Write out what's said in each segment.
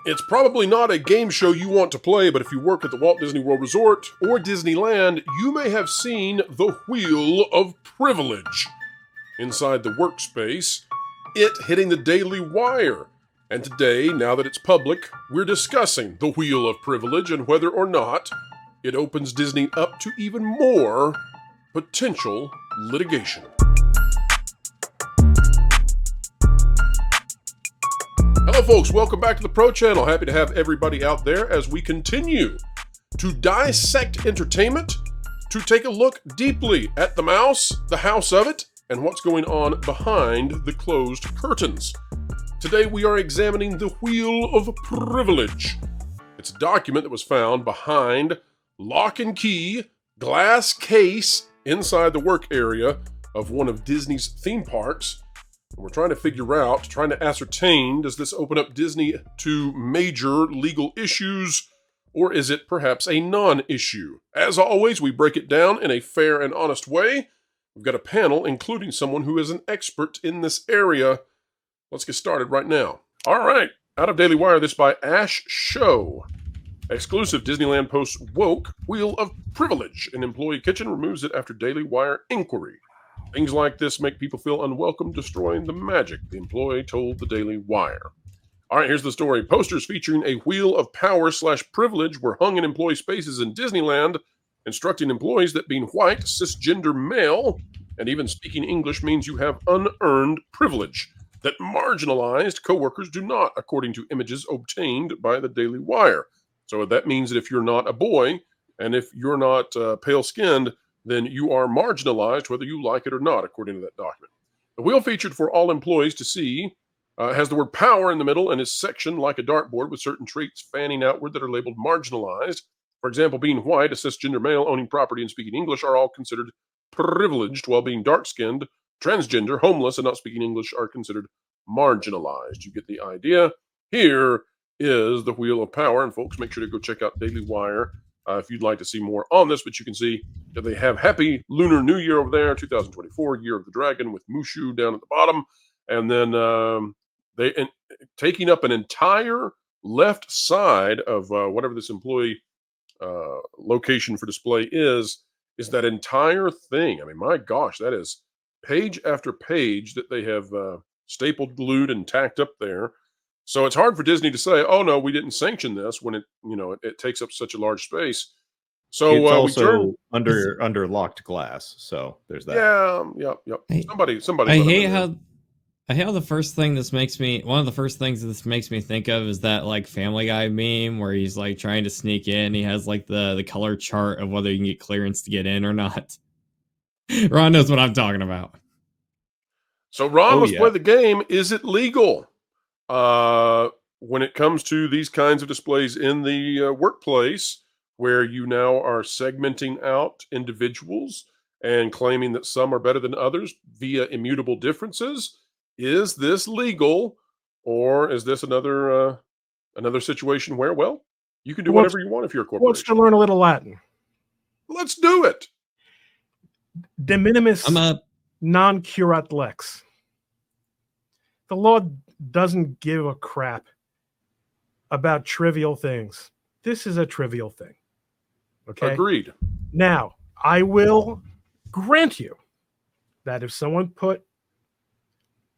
It's probably not a game show you want to play, but if you work at the Walt Disney World Resort or Disneyland, you may have seen the Wheel of Privilege. Inside the workspace, it hitting the Daily Wire. And today, now that it's public, we're discussing the Wheel of Privilege and whether or not it opens Disney up to even more potential litigation. Hello folks, welcome back to the Pro Channel. Happy to have everybody out there as we continue to dissect entertainment, to take a look deeply at the mouse, the house of it, and what's going on behind the closed curtains. Today we are examining the Wheel of Privilege. It's a document that was found behind lock and key, glass case inside the work area of one of Disney's theme parks. And we're trying to figure out, trying to ascertain, does this open up Disney to major legal issues, or is it perhaps a non-issue? As always, we break it down in a fair and honest way. We've got a panel, including someone who is an expert in this area. Let's get started right now. All right, out of Daily Wire, this by Ash Show. Exclusive Disneyland post woke Wheel of Privilege. An employee kitchen removes it after Daily Wire inquiry. Things like this make people feel unwelcome, destroying the magic, the employee told the Daily Wire. All right, here's the story. Posters featuring a wheel of power/privilege were hung in employee spaces in Disneyland, instructing employees that being white, cisgender male, and even speaking English means you have unearned privilege that marginalized coworkers do not, according to images obtained by the Daily Wire. So that means that if you're not a boy, and if you're not pale-skinned, then you are marginalized whether you like it or not, according to that document. The wheel featured for all employees to see has the word power in the middle and is sectioned like a dartboard with certain traits fanning outward that are labeled marginalized. For example, being white, a cisgender male, owning property, and speaking English are all considered privileged, while being dark-skinned, transgender, homeless, and not speaking English are considered marginalized. You get the idea. Here is the Wheel of Power, and folks, make sure to go check out Daily Wire if you'd like to see more on this, but you can see that they have Happy Lunar New Year over there, 2024, Year of the Dragon with Mushu down at the bottom. And then taking up an entire left side of whatever this employee location for display is that entire thing. I mean, my gosh, that is page after page that they have stapled, glued, and tacked up there. So it's hard for Disney to say, "Oh no, we didn't sanction this," when it takes up such a large space. So it's also under locked glass. So there's that. Yeah. Somebody. I hate how the first thing this makes me. One of the first things this makes me think of is that like Family Guy meme where he's like trying to sneak in. He has like the color chart of whether you can get clearance to get in or not. Ron knows what I'm talking about. So Ron, let's play the game. Is it legal? When it comes to these kinds of displays in the workplace, where you now are segmenting out individuals and claiming that some are better than others via immutable differences, is this legal, or is this another situation where, well, you can do whatever you want if you're a corporation? Wants to learn a little Latin. Let's do it. De minimis non curat lex. The law doesn't give a crap about trivial things. This is a trivial thing. Okay? Agreed. Now, I will grant you that if someone put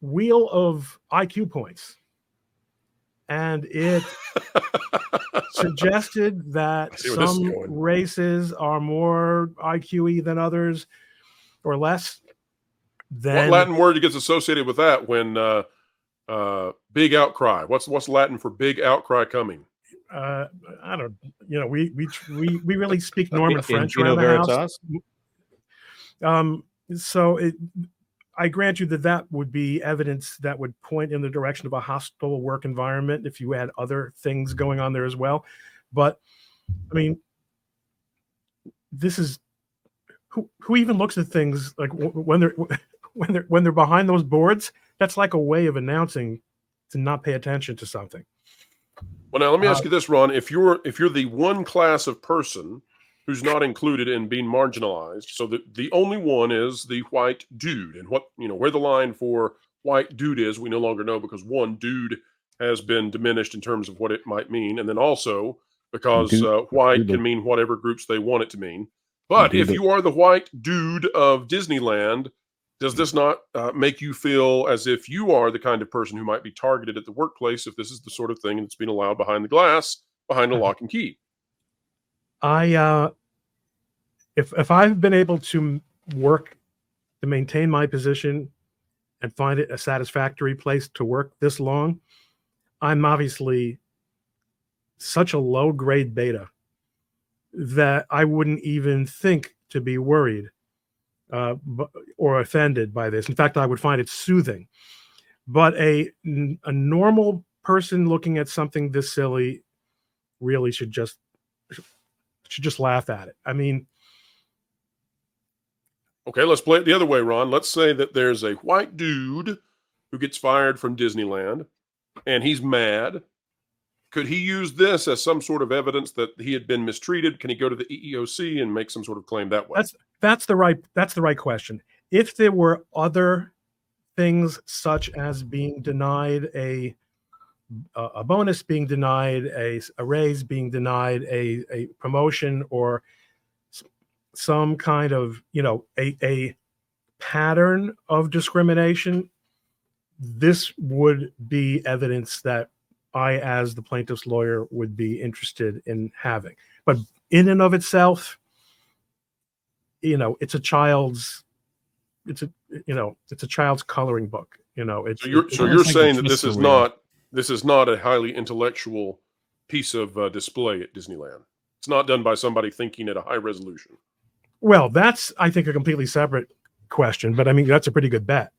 wheel of IQ points and it suggested that some races are more IQ-y than others or less, then... What Latin word gets associated with that when... big outcry. What's Latin for big outcry coming? I don't. We really speak Norman French around the house. So I grant you that would be evidence that would point in the direction of a hostile work environment if you had other things going on there as well. But I mean, this is who even looks at things like when they're behind those boards. That's like a way of announcing to not pay attention to something. Well, now let me ask you this, Ron. If you're the one class of person who's not included in being marginalized, so the only one is the white dude, and where the line for white dude is, we no longer know, because one dude has been diminished in terms of what it might mean. And then also because white can mean whatever groups they want it to mean. But if you are the white dude of Disneyland, does this not make you feel as if you are the kind of person who might be targeted at the workplace if this is the sort of thing that's being allowed behind the glass, behind a lock and key? If I've been able to work to maintain my position and find it a satisfactory place to work this long, I'm obviously such a low grade beta that I wouldn't even think to be worried or offended by this. In fact, I would find it soothing. But a normal person looking at something this silly really should just laugh at it. I mean, okay, let's play it the other way, Ron. Let's say that there's a white dude who gets fired from Disneyland and he's mad. Could he use this as some sort of evidence that he had been mistreated? Can he go to the EEOC and make some sort of claim that way? That's the right question. If there were other things such as being denied a bonus, being denied a raise, being denied a promotion, or some kind of, a pattern of discrimination, this would be evidence that I, as the plaintiff's lawyer, would be interested in having. But in and of itself, it's a child's coloring book. So you're saying that this is not a highly intellectual piece of display at Disneyland. It's not done by somebody thinking at a high resolution. Well, that's, I think, a completely separate question, but I mean, that's a pretty good bet.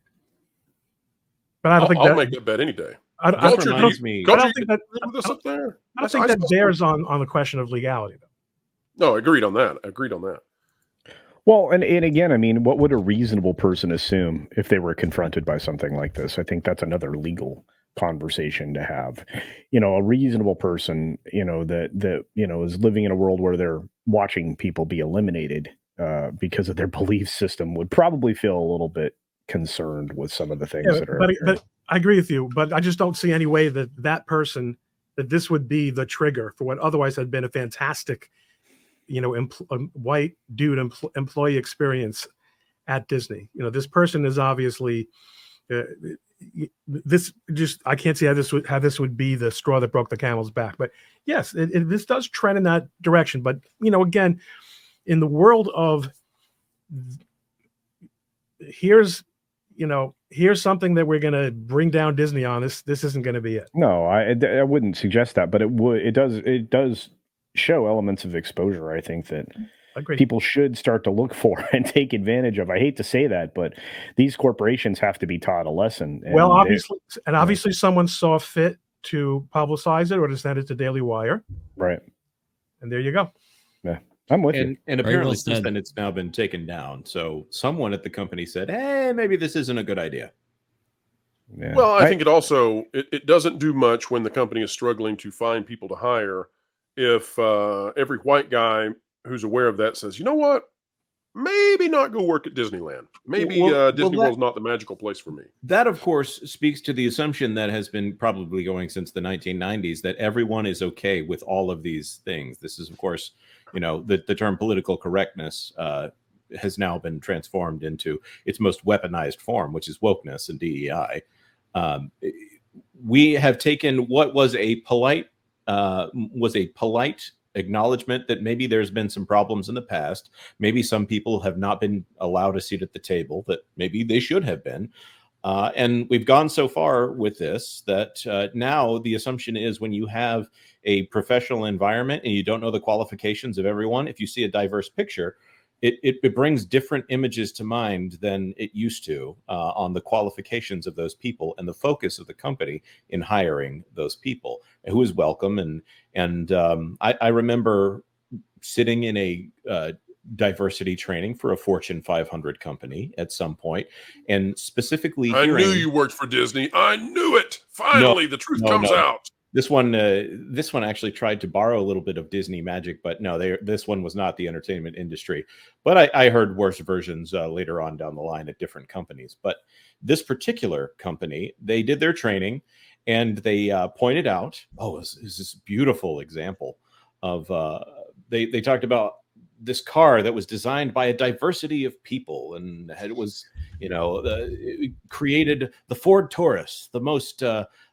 But I don't think I'll make that bet any day. I don't think that bears on the question of legality, though. No, agreed on that. Well, and again, I mean, what would a reasonable person assume if they were confronted by something like this? I think that's another legal conversation to have. A reasonable person, that is living in a world where they're watching people be eliminated because of their belief system would probably feel a little bit concerned with some of the things that are. But I agree with you, but I just don't see any way that this would be the trigger for what otherwise had been a fantastic, white dude employee experience at Disney. This person is obviously I can't see how this would be the straw that broke the camel's back. But yes, this does trend in that direction. But again, in the world of here's something that we're going to bring down Disney on. This isn't going to be it. No, I wouldn't suggest that, but it does show elements of exposure. I think that people should start to look for and take advantage of. I hate to say that, but these corporations have to be taught a lesson. Well, obviously someone saw fit to publicize it or to send it to Daily Wire. Right. And there you go. Yeah. I'm with you. And apparently since then it's now been taken down. So someone at the company said, hey, maybe this isn't a good idea. Yeah. Well, I think it also, it doesn't do much when the company is struggling to find people to hire if every white guy who's aware of that says, you know what, maybe not go work at Disneyland. Maybe Disney World's not the magical place for me. That, of course, speaks to the assumption that has been probably going since the 1990s that everyone is okay with all of these things. This is, of course, the term political correctness has now been transformed into its most weaponized form, which is wokeness and DEI. We have taken what was a polite acknowledgement that maybe there's been some problems in the past. Maybe some people have not been allowed a seat at the table that maybe they should have been. And we've gone so far with this that now the assumption is when you have a professional environment and you don't know the qualifications of everyone, if you see a diverse picture, it brings different images to mind than it used to on the qualifications of those people and the focus of the company in hiring those people who is welcome. And I remember sitting in a diversity training for a Fortune 500 company at some point, and specifically I knew you worked for Disney. I knew it. Finally, the truth comes out. This one actually tried to borrow a little bit of Disney magic, but no, this one was not the entertainment industry. But I heard worse versions later on down the line at different companies. But this particular company, they did their training, And they pointed out, this is this beautiful example of, they talked about this car that was designed by a diversity of people, and it was, it created the Ford Taurus, the most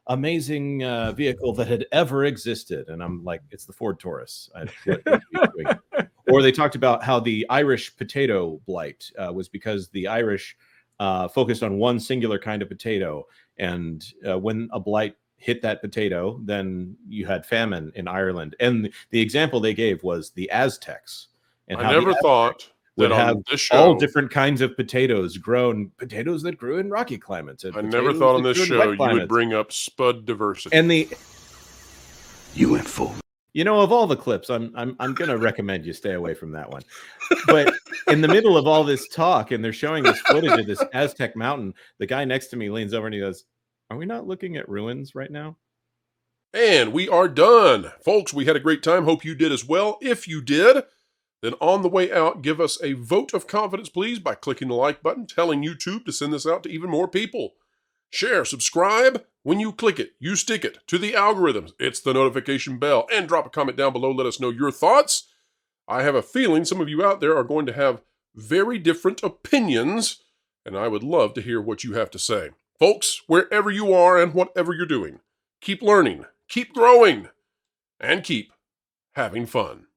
amazing vehicle that had ever existed. And I'm like, it's the Ford Taurus. What are you doing? Or they talked about how the Irish potato blight was because the Irish focused on one singular kind of potato. And when a blight hit that potato, then you had famine in Ireland. And the example they gave was the Aztecs. And I never thought would that have on this show, all different kinds of potatoes that grew in rocky climates. I never thought on this show you would bring up spud diversity. And you went full. Of all the clips, I'm going to recommend you stay away from that one. But in the middle of all this talk, and they're showing this footage of this Aztec mountain, the guy next to me leans over and he goes, "Are we not looking at ruins right now?" And we are done. Folks, we had a great time. Hope you did as well. If you did, then on the way out, give us a vote of confidence, please, by clicking the like button, telling YouTube to send this out to even more people. Share, subscribe. When you click it, you stick it to the algorithms. It's the notification bell. And drop a comment down below. Let us know your thoughts. I have a feeling some of you out there are going to have very different opinions, and I would love to hear what you have to say. Folks, wherever you are and whatever you're doing, keep learning, keep growing, and keep having fun.